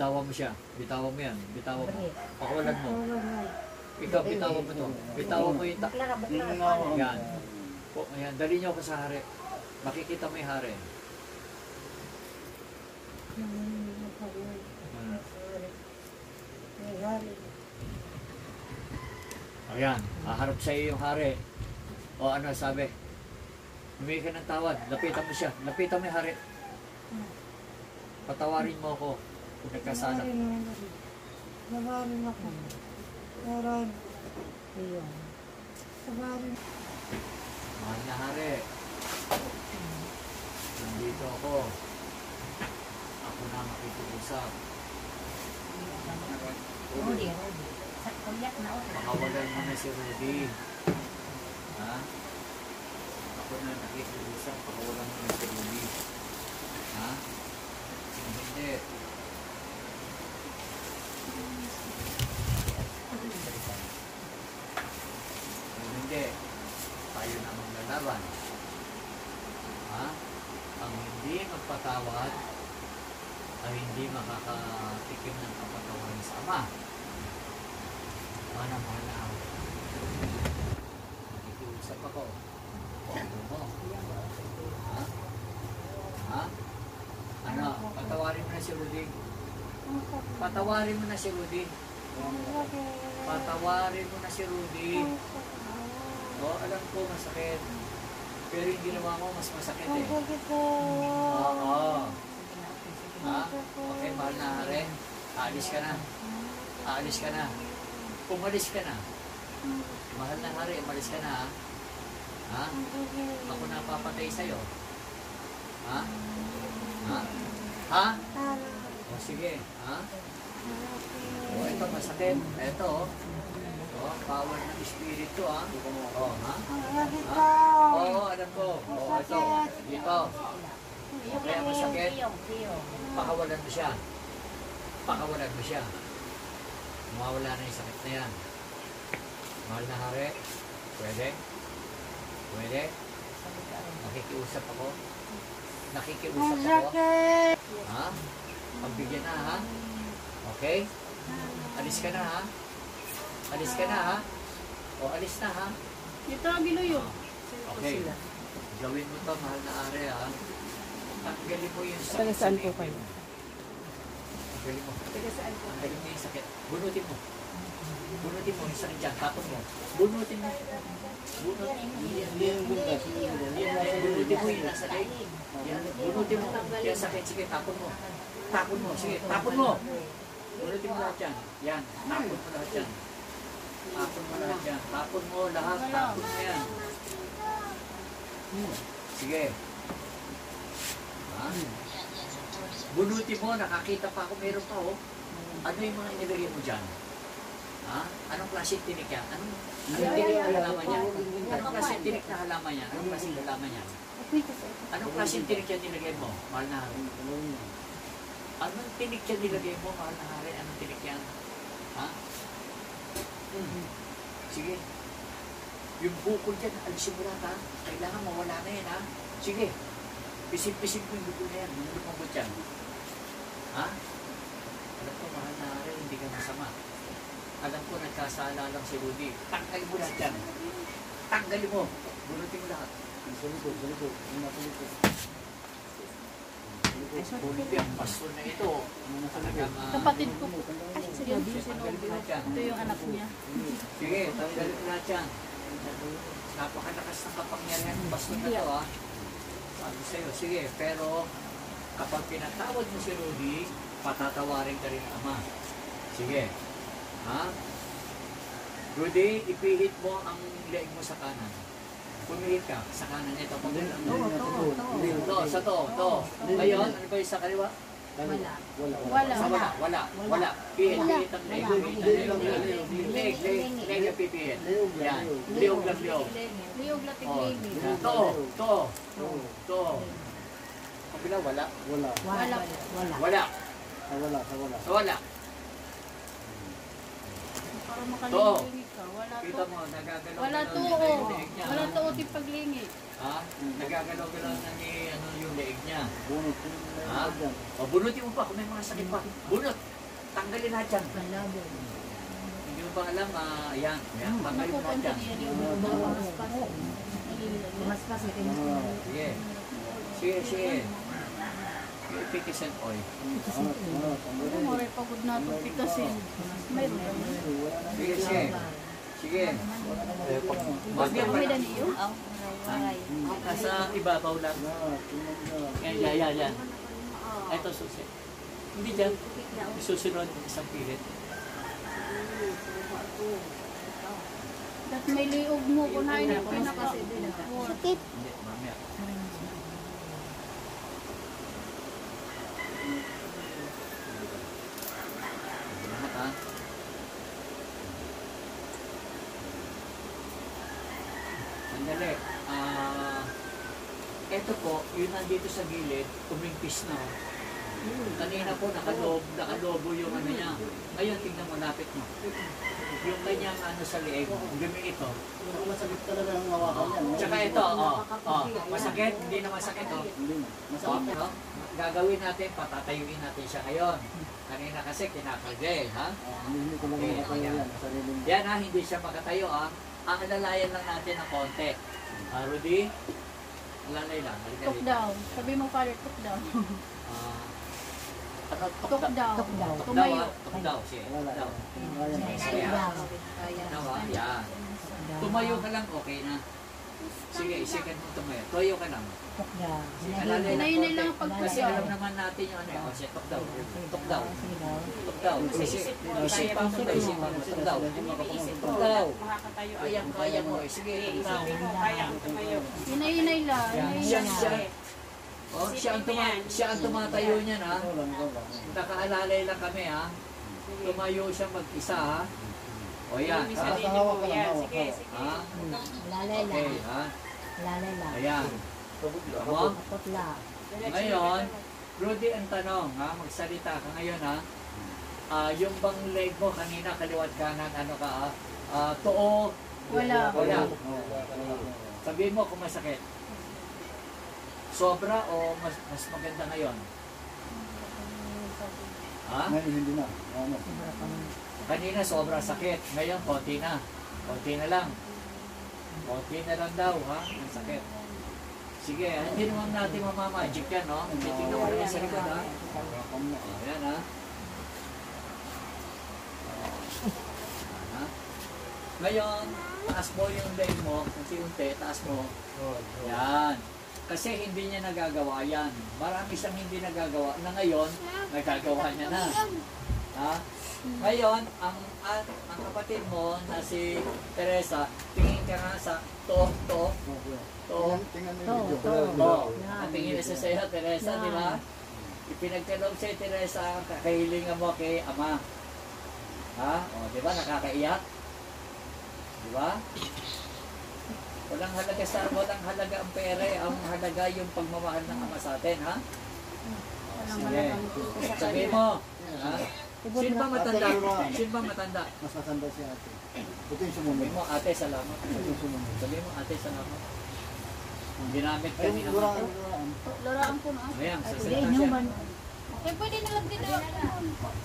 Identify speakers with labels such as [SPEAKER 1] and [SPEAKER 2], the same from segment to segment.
[SPEAKER 1] Bitawan mo siya. Bitawan mo yan. Bitawan mo. Pakawalan mo. Ikaw, bitawan mo to. Bitawan mo yung yan. O, ayan. Dali niyo ako sa hari. Makikita mo yung hari. Ayan. Haharap sa iyo yung hari. O ano sabi? Humingi ka ng tawad. Lapitan mo siya. Lapitan mo yung hari. Patawarin mo ako kung nagkasala.
[SPEAKER 2] Tawarin ako. Tawarin. Ayun. Tawarin.
[SPEAKER 1] Mahal na hari. Nandito ako. Ako na makikipag-usap.
[SPEAKER 3] Rudy. Kuyak na ako.
[SPEAKER 1] Makawalan mo na si Rudy. Ha? Ako na nakikipag-usap. Makawalan mo na si Rudy. Ha? Hindi. Hindi. Tayo na maglalaban. Ha? Ang hindi magpatawad ay hindi makakatikim ng kapatawaran sa Ama. Mahal na ako. Nakikiusap ako. Ano mo? Ha? Ha? Ano? Patawarin mo na si Rudy. Patawarin mo na si Rudy. Patawarin mo na si Rudy. Oo, alam ko masakit. Pero yung ginawa mo mas masakit eh. Oo. Ha? Okay, mahal na hari. Aalis ka na. Aalis ka na. Umalis ka na. Mahal na hari, umalis ka na ha. Ha? Ako na papatay sa'yo. Ha? Ha? Ha? O sige. Ha? O ito masakit. Ito o. O, power ng espiritu ha. O ha? Ha? Oo, alam ko. O ito. Dito. Kaya masakit. Pakawalan mo siya. Pakawalan mo siya. Mawawala na yung sakit na yan. Mahal na hari. Pwede? Pwede? Nakikiusap ako. Nakikiusap ako. Ha? Pagbigyan na ha? Okay? Alis ka na ha? Alis ka na ha? O alis na ha?
[SPEAKER 4] Dito, Giloyo.
[SPEAKER 1] Okay. Gawin mo to, mahal na hari ha? Tanggalin mo yung sakit.
[SPEAKER 4] Taga saan po kayo?
[SPEAKER 1] Tanggalin mo. Tanggalin mo yung sakit. Bunutin mo. Bunutin mo yung sakit dyan. Tapon mo. Bunutin mo. Bunutin mo. Bunutin mo yung nasa leg. Yan. Bunutin mo. Yan sakit. Sige, tapon mo. Tapon mo. Sige, tapon mo. Bunutin mo lahat yan. Yan. Tapon mo lahat yan. Tapon mo lahat yan. Tapon mo lahat. Tapon mo yan. Sige. Ha? Bunutin mo. Nakakita pa ako. Meron pa oh. Ano yung mga inilagay mo dyan? Ha? Anong klaseng tinik yan? Anong tinik na halaman yan? Anong klaseng tinik na halaman yan? Anong klaseng halaman yan? Anong klaseng tinik yan nilagay mo? Mahal na hari. Anong tinik yan nilagay mo? Mahal na hari. Anong tinik yan? Ha? Sige. Yung bukol dyan, alisin mo lahat ha. Kailangan mawala na yan ha. Sige. Pisin-pisin mo yung bukol na yan. Yung lumabot yan. Ha? Alam ko, mahal na hari, hindi ka masama. Alam ko, nagkasala lang si Rudy. Tanggalin mo lahat yan. Tanggalin mo. Bunutin mo lahat. Bunutin yan. Pastor na ito.
[SPEAKER 4] Kapatid ko po.
[SPEAKER 1] Tanggalin mo lahat yan.
[SPEAKER 4] Ito yung anak niya.
[SPEAKER 1] Sige, tanggalin mo lahat yan. Napakalakas ng kapangyarihan ng pastor na ito ha. Sabi sa'yo, sige, pero kapag pinatawad mo si Rudy, patatawarin ka rin ng Ama. Sige. Ha? Rudy, ipihit mo ang leeg mo sa kanan. Pumihit ka sa kanan. Ito, pumihit. Ito, sa to. Ngayon, ano ba yung sa kaliwa? Wala. Pihit ang leg. Leg ang pipihit. Yan. Liog lang.
[SPEAKER 4] Liyog lating lingit.
[SPEAKER 1] To. Kabila, wala. Wala.
[SPEAKER 4] Para makalingit ka. Wala
[SPEAKER 1] Kita
[SPEAKER 4] to.
[SPEAKER 1] mo, nagagalaw.
[SPEAKER 4] Wala to. Wala to uting paglingit.
[SPEAKER 1] Ha? Nagagalaw-galaw na ni yung leeg niya. Ha? O, bunutin mo pa kung may mga sakit pa. Bunot. tanggalin lahat yan.
[SPEAKER 3] Malabo.
[SPEAKER 1] Hindi mo ba alam, yan, tanggalin mo lahat
[SPEAKER 4] Napupunta
[SPEAKER 1] yan.
[SPEAKER 4] niya yung bumaspas.
[SPEAKER 3] Bumaspas, ito yung
[SPEAKER 1] Sige. Sige. Pikisan oil.
[SPEAKER 4] Ano mo rin pagod na ito pikasin. Mayroon ka na.
[SPEAKER 1] Sige. Bagyan pa
[SPEAKER 4] May
[SPEAKER 1] lang.
[SPEAKER 4] dani yun?
[SPEAKER 1] Nasa ibabaw lang. Yan. Ito susi. Hindi dyan. Susunod isang pilit.
[SPEAKER 4] At may liog mo, kunain na pinaka.
[SPEAKER 2] Sakit.
[SPEAKER 1] Hindi, mamaya. Lahat ha. Sandali. Ito po, yun nandito sa gilid, umimpis na. Kanina po, nakalobo yung ano niya. Ngayon, tingnan mo, lapit mo. Yung kanyang ano sa leeg, gumi ito.
[SPEAKER 5] Masakit talaga ang hawakan yan.
[SPEAKER 1] Tsaka ito, masakit, hindi na masakit,
[SPEAKER 5] Hindi na.
[SPEAKER 1] Masakit, gagawin natin, patatayuin natin siya ngayon. Kanina kasi kinakalgay, ha?
[SPEAKER 5] Hindi ko lang makatayo yan. Sariling.
[SPEAKER 1] Yan ha, hindi siya makatayo, ha? Ang alalayan lang natin ng konti. Rudy, alalay lang.
[SPEAKER 4] Talk down. Sabi mo, Father, talk down.
[SPEAKER 1] Ano,
[SPEAKER 4] Talk down.
[SPEAKER 3] Talk down.
[SPEAKER 4] Tumayo.
[SPEAKER 1] Talk daw, sige.
[SPEAKER 5] Wala.
[SPEAKER 1] Daw.
[SPEAKER 5] Ayan.
[SPEAKER 1] Yan. Tumayo ka lang, okay na. Sige, isikan mo tumayo. Tumayo ka lang. Alalay lang
[SPEAKER 4] Hinay-hinay lang
[SPEAKER 1] konti.
[SPEAKER 4] ang
[SPEAKER 1] Kasi
[SPEAKER 4] pagtayo.
[SPEAKER 1] alam naman natin yung ano, sige, talk daw. Talk daw. Talk daw. Isipan mo daw, isipan mo. Talk daw. Talk daw. Kaya mo. Sige, talk daw.
[SPEAKER 4] Hinay-hinay lang.
[SPEAKER 1] Siya ang tumatayo niya na.
[SPEAKER 5] Ikaw lang.
[SPEAKER 1] Nakaalalay lang kami ha. Tumayo siya mag-isa ha. O yan. Ha?
[SPEAKER 5] Hawak ka lang. Hawak.
[SPEAKER 1] Ha?
[SPEAKER 3] Lalay
[SPEAKER 1] Okay
[SPEAKER 3] lang.
[SPEAKER 1] ha.
[SPEAKER 3] Lalay lang.
[SPEAKER 1] Ayan. Mo?
[SPEAKER 3] Putla.
[SPEAKER 1] Ngayon, Rudy ang tanong ha. Magsalita ka ngayon ha. Yung bang leg mo kanina kaliwat kanan ano ka ha? Tuo.
[SPEAKER 4] Wala.
[SPEAKER 1] Wala. Sabihin mo kung masakit. Sobra o mas maganda ngayon? Ha?
[SPEAKER 5] Ngayon hindi na. Ano?
[SPEAKER 1] Kanina sobra sakit. Ngayon konti na. Konti na lang. Konti na lang daw ha. Ang sakit. Sige, hindi naman natin mamamagic yan, no? Tingnan mo naman sa likod, ha? Ayan, ha? Ngayon, taas mo yung leg mo, unti-unti, taas mo. Yan. Kasi hindi niya nagagawa yan. Marami siyang hindi nagagawa na ngayon, nagagawa niya na. Ha? Ngayon, ang kapatid mo na si Teresa, tingin ka nga sa to.
[SPEAKER 5] Tingnan mo yung video.
[SPEAKER 1] Tingin na siya sa'yo, Teresa, di ba? Ipinagkaloob sa'yo, Teresa, kakahilingan mo kay Ama. Ha? O, di ba? Nakakaiyak? Di ba? Walang halaga ang pera, ang halaga yung pagmamahal ng Ama sa atin, ha? Sige. Sabihin mo, ha? Sino ba matanda? Sino ba matanda?
[SPEAKER 5] Mas matanda si ate. Ito yung sumunod.
[SPEAKER 1] Sabihin mo, ate, salamat.
[SPEAKER 5] Ito yung sumunod.
[SPEAKER 1] Sabihin mo, ate, salamat. Ginamit ka ni
[SPEAKER 5] Ayun,
[SPEAKER 1] Ama.
[SPEAKER 4] Laraan ko na.
[SPEAKER 1] Ayan, sasalita siya.
[SPEAKER 4] Eh, pwede na lang din na.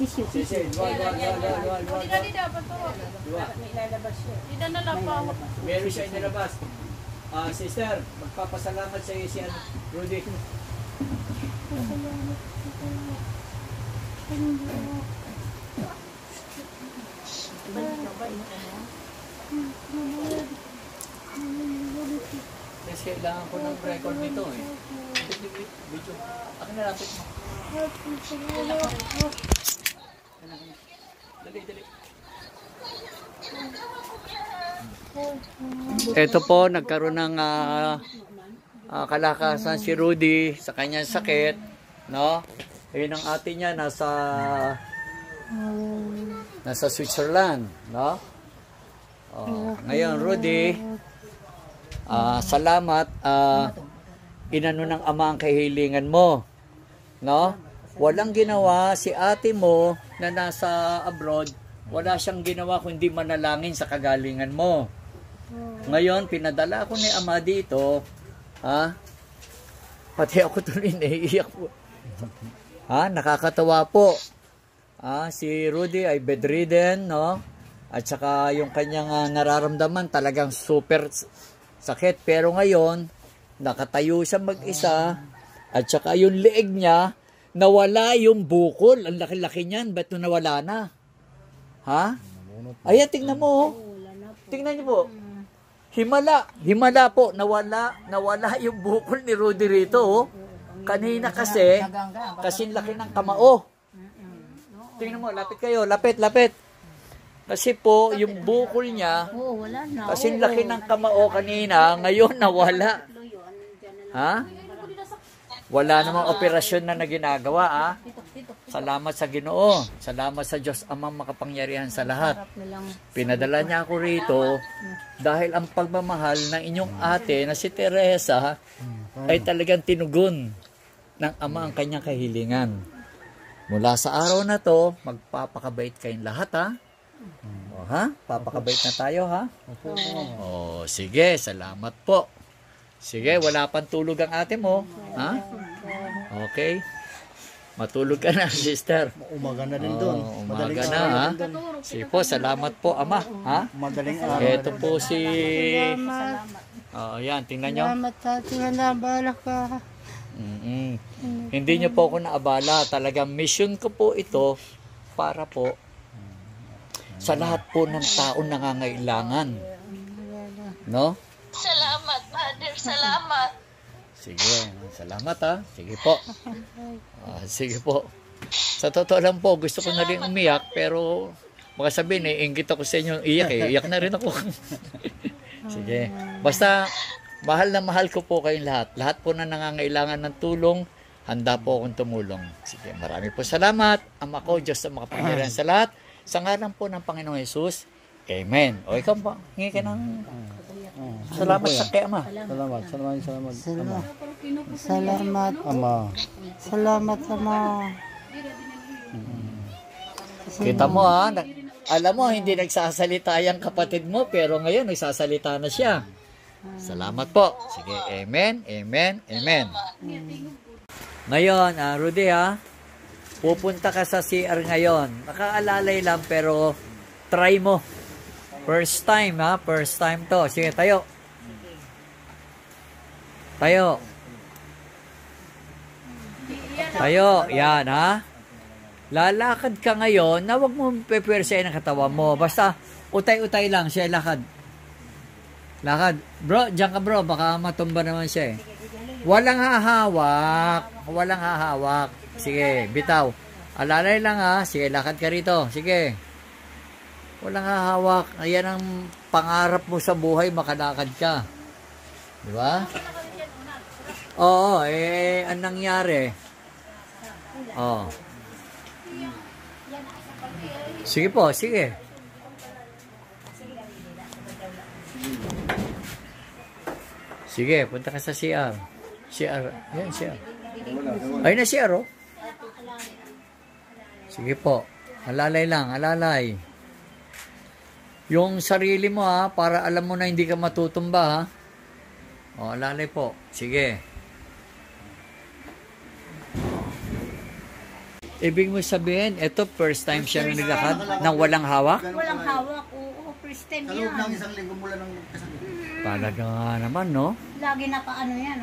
[SPEAKER 3] Tissue.
[SPEAKER 1] Sige, dual.
[SPEAKER 4] Pwede na din dapat to.
[SPEAKER 1] Diba?
[SPEAKER 4] Hindi na lang pa.
[SPEAKER 1] Meron siya inilabas. Sister, magpapasalamat sa iyo si Rudy. Yes, kailangan ko ng record nito eh. Video. Ako nalapit mo. Dali. Ito po, nagkaroon ng kalakasan si Rudy sa kanyang sakit, no? Ayun ang ate niya nasa Switzerland, no? Ngayon, Rudy, salamat, inano ng Ama ang kahilingan mo, no? Walang ginawa si ate mo na nasa abroad, wala siyang ginawa kundi manalangin sa kagalingan mo. Ngayon, pinadala ko ni Ama dito, ha? Pati ako tuloy naiiyak po. Ha? Nakakatawa po. Si Rudy ay bedridden, no? At saka yung kanyang nararamdaman talagang super sakit. Pero ngayon, nakatayo siya mag-isa. At saka yung leeg niya, nawala yung bukol. Ang laki-laki niyan. Ba't nawala na? Ha? Ayan, tingnan mo. Tingnan niyo po. Himala po. Nawala yung bukol ni Rudy rito. Oh. Kanina kasi laki ng kamao. Tingnan mo, lapit kayo. Lapit. Kasi po, yung bukol niya,
[SPEAKER 3] wala na.
[SPEAKER 1] kasi laki ng kamao kanina, ngayon nawala. Ha? Wala namang operasyon na ginagawa, ha? Salamat sa Ginoo. Salamat sa Diyos Amang makapangyarihan sa lahat. Pinadala niya ako rito dahil ang pagmamahal ng inyong ate na si Teresa ay talagang tinugon ng Ama ang kanyang kahilingan. Mula sa araw na to, magpapakabait kayong lahat, ha? O, ha? Papakabait na tayo, ha? O, sige, salamat po. Sige, wala pang tulog ang ate mo, ha? Okay. Matulog ka na, sister.
[SPEAKER 5] Umaga na din doon.
[SPEAKER 1] Umaga na, ha? Sige po, salamat po, Ama, ha?
[SPEAKER 5] Madaling araw.
[SPEAKER 1] Ito po si...
[SPEAKER 2] Salamat.
[SPEAKER 1] Yan, tingnan nyo.
[SPEAKER 2] Salamat sa ating nabala ka.
[SPEAKER 1] Hindi nyo po ako naabala. Talagang mission ko po ito para po sa lahat po ng taong nangangailangan. No?
[SPEAKER 4] Salamat, Father. Salamat.
[SPEAKER 1] Sige, salamat, ha. Sige po. Sige po. Sa totoo lang po, gusto ko na rin umiyak, pero baka sabihin, inggit ako sa inyo iyak eh. Iyak na rin ako. Sige. Basta, mahal na mahal ko po kayong lahat. Lahat po na nangangailangan ng tulong, handa po akong tumulong. Sige, marami po salamat. Ama ko, Diyos na makapangyarihan sa lahat. Sa ngalan po ng Panginoong Hesus. Amen. O ikaw pa, hingi ka ng salamat sa kay Ama.
[SPEAKER 5] Salamat.
[SPEAKER 2] Salamat.
[SPEAKER 5] Ama.
[SPEAKER 2] Salamat, Ama.
[SPEAKER 1] Kita mo, ha. Alam mo, hindi nagsasalita yung kapatid mo, pero ngayon nagsasalita na siya. Salamat po. Sige, amen, amen, amen. Ngayon, Rudy, ha, pupunta ka sa CR ngayon. Nakaalalay lang, pero try mo. First time, ha? First time to. Sige, tayo. Tayo. Tayo. Yan, ha? Lalakad ka ngayon na huwag mo pepwersahin ang katawan mo. Basta, utay-utay lang siya lakad. Lakad. Bro, dyan ka bro. Baka matumba naman siya eh. Walang hahawak. Walang hahawak. Sige, bitaw. Alalay lang ha. Sige, lakad ka rito. Sige. Walang hahawak. Ayan ang pangarap mo sa buhay. Makalakad ka. Di ba? Oo, ang nangyari. Oo. Sige po, sige. Sige, punta ka sa CR. CR. Yan, CR. Ayun na CR, oh. Sige po. Alalay lang, alalay. Yung sarili mo, ha, para alam mo na hindi ka matutumba, ha. O, alalay po. Sige. Ibig mo sabihin, ito first time siya naglakad nang walang hawak?
[SPEAKER 3] Walang hawak. Oo, first time
[SPEAKER 5] Sa loob ng
[SPEAKER 3] yan.
[SPEAKER 5] isang linggo mula ng kasakit.
[SPEAKER 1] Talaga nga naman, no?
[SPEAKER 3] Lagi naka-ano yan,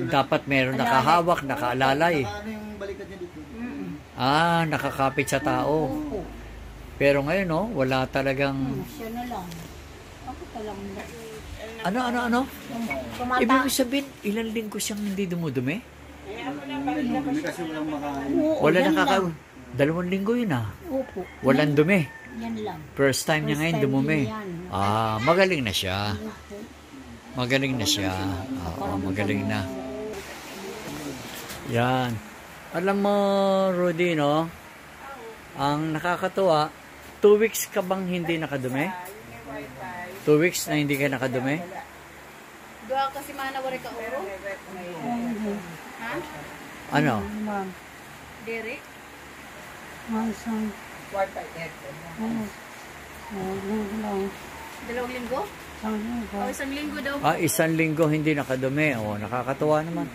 [SPEAKER 1] Dapat meron nakahawak, nakaalalay.
[SPEAKER 5] Ano yung balikat niya dito?
[SPEAKER 1] Nakakapit sa tao. Pero ngayon, no? Wala talagang...
[SPEAKER 3] Siya na lang. Ako talang
[SPEAKER 1] Ano? Ibig mo sabihin, ilang linggo siyang hindi dumudumi?
[SPEAKER 5] Hindi kasi walang makain.
[SPEAKER 1] Wala nakaka... 2 linggo yun,
[SPEAKER 3] Opo.
[SPEAKER 1] Walang dumi.
[SPEAKER 3] Yan lang.
[SPEAKER 1] First time niya ngayon dumumi. Magaling na siya. Magaling na siya. Oo, magaling na. Yan. Alam mo, Rudy, no? Ang nakakatuwa, 2 weeks ka bang hindi nakadumi? 2 weeks na hindi ka nakadumi?
[SPEAKER 4] Doa kasi manawari ka oro. Ha?
[SPEAKER 1] Ano?
[SPEAKER 2] Ma'am.
[SPEAKER 4] Derek?
[SPEAKER 2] Masang.
[SPEAKER 4] Dalawang linggo? O, isang linggo daw.
[SPEAKER 1] 1 linggo hindi nakadumi. Oh, nakakatuwa naman.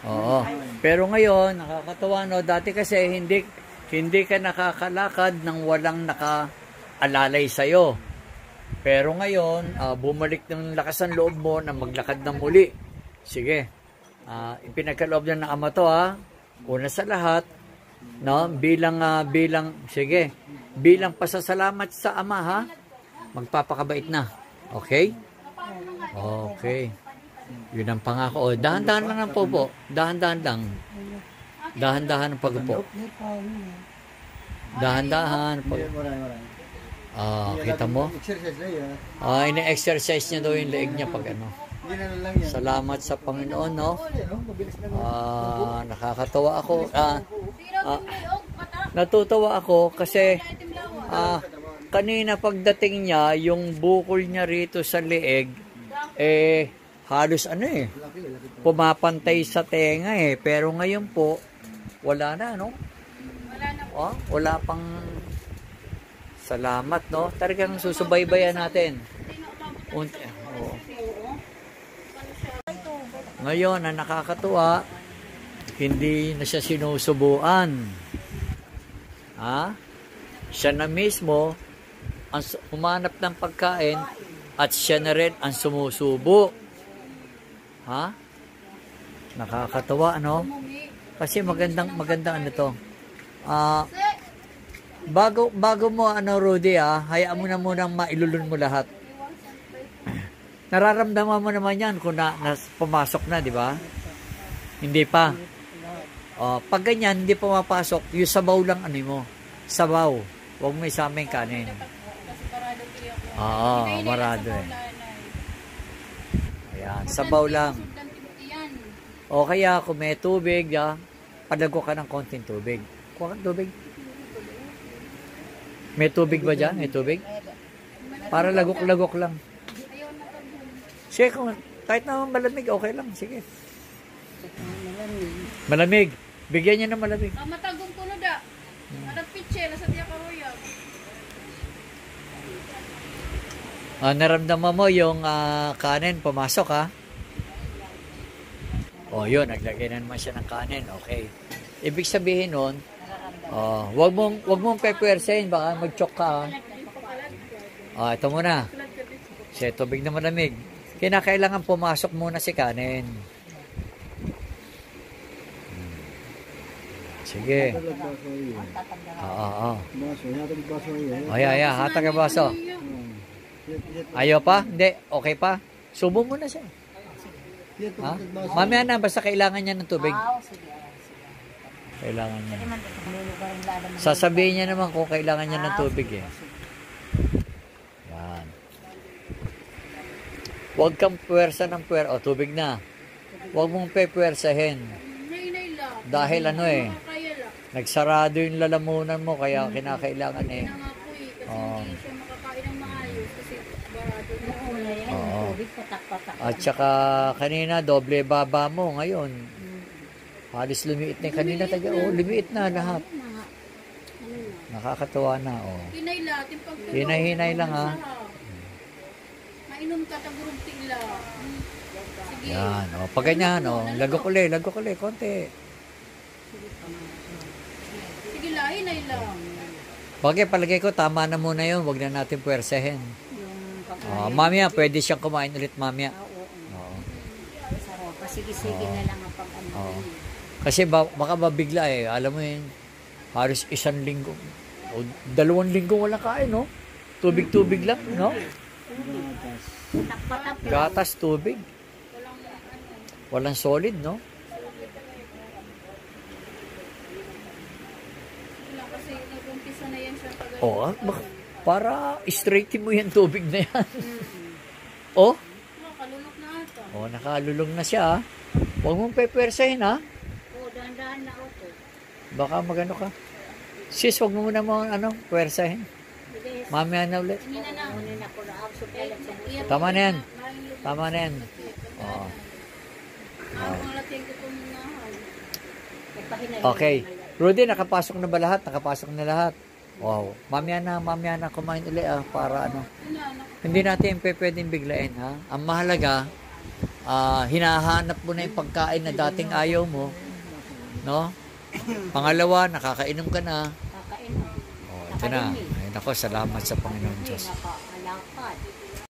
[SPEAKER 1] Oo. Pero ngayon, nakakatawa, no? Dati kasi hindi ka nakakalakad nang walang nakaalalay sa'yo. Pero ngayon, bumalik ng lakas ng loob mo na maglakad ng muli. Sige. Ipinagkaloob na ng Ama to, ha. Una sa lahat, no? Bilang pasasalamat sa Ama, ha. Magpapakabait na. Okay? Okay. Yun ang pangako. Dahan-dahan lang ang po. Dahan-dahan lang. Dahan-dahan ang pag-upo. Dahan-dahan.
[SPEAKER 5] Marami.
[SPEAKER 1] Kita mo?
[SPEAKER 5] Exercise na yan.
[SPEAKER 1] Ina-exercise niya daw yung leeg niya pag ano.
[SPEAKER 5] Hindi na lang yan.
[SPEAKER 1] Salamat sa Panginoon, no?
[SPEAKER 5] Mabilis na.
[SPEAKER 1] Nakakatawa ako. Natutuwa ako kasi kanina pagdating niya, yung bukol niya rito sa leeg, halos pumapantay sa tenga Pero ngayon po, wala na, no? Wala pang salamat, no? Talagang susubaybayan natin. Ngayon, ang nakakatuwa, hindi na siya sinusubuan. Siya na mismo ang humanap ng pagkain at siya na rin ang sumusubo. Nakakatawa, no? Kasi magandang ano to. Bago mo Rudy, hayaan mo na munang mailulun mo lahat. Nararamdaman mo naman yan kung pumasok na, di ba? Hindi pa. Pag ganyan, hindi pumapasok, yung sabaw lang mo. Sabaw. Huwag mo isama yung kanin. Marado Ayan, sabaw lang. O kaya kung may tubig, padago ka ng konting tubig. Kuha ka tubig. May tubig ba dyan? May tubig? Para lagok-lagok lang. Sige, kahit na malamig, okay lang. Sige. Malamig. Bigyan niya ng malamig.
[SPEAKER 4] Matagong kuno da. Ada pitche la sa tiya karoya.
[SPEAKER 1] Naramdaman mo yung kanin pumasok, ha? Yun, naglagay na naman siya ng kanin. Okay. Ibig sabihin nun, wag mong pepuwersahin, baka mag-choke ka, ha? Ito muna. Kasi tubig na malamig. Kinakailangan pumasok muna si kanin. Sige. Hatag ang baso. Ayaw pa? Hindi. Okay pa? Subo mo na siya. Mamaya na, basta kailangan niya ng tubig. Kailangan niya. Sasabihin niya naman kung kailangan niya ng tubig Yan. Huwag kang puwersa ng tubig na. Huwag mong pepuwersahin. Dahil nagsarado yung lalamunan mo, kaya kinakailangan At saka kanina doble baba mo ngayon. Halos lumiit na kanina lumiit na lahat. Nakakatuwa na Hinay-hinay lang
[SPEAKER 4] Mainom ka tagurong tigla. Sige.
[SPEAKER 1] Yan, pag ganyan, lagok ulit, konti.
[SPEAKER 4] Sige la, hinay lang.
[SPEAKER 1] Bagay, palagay ko, tama na muna yun. Huwag na natin puwersahin. Mamaya, pwede siyang kumain ulit mamaya.
[SPEAKER 3] Sige na lang ang pag-ano.
[SPEAKER 1] Kasi baka mabigla Alam mo yun, halos 1 linggo. O 2 linggo wala kain, no? Tubig-tubig lang, no? Gatas, tubig. Walang solid, no?
[SPEAKER 4] Kasi nag-umpisa na yan siya
[SPEAKER 1] para straightin mo yung tubig na yan.
[SPEAKER 4] Nakalulok na ata.
[SPEAKER 1] Nakalulong na siya, Huwag mong pepersahin,
[SPEAKER 3] Dahan-dahan na ako.
[SPEAKER 1] Baka magano ka. Sis, huwag mo muna puwersahin. Mamaya na ulit. Tama na yan. Okay. Rudy, nakapasok na ba lahat? Nakapasok na lahat. Wow. Mamaya na kumain ulit para Hindi natin pwedeng biglain, ha? Ang mahalaga, hinahanap mo na yung pagkain na dating ayaw mo. No? Pangalawa, nakakainom ka na.
[SPEAKER 3] Kakainom.
[SPEAKER 1] Oh, ito na. Ay, nako, salamat sa Panginoon
[SPEAKER 3] Hindi
[SPEAKER 1] Diyos.
[SPEAKER 3] nakakalakad.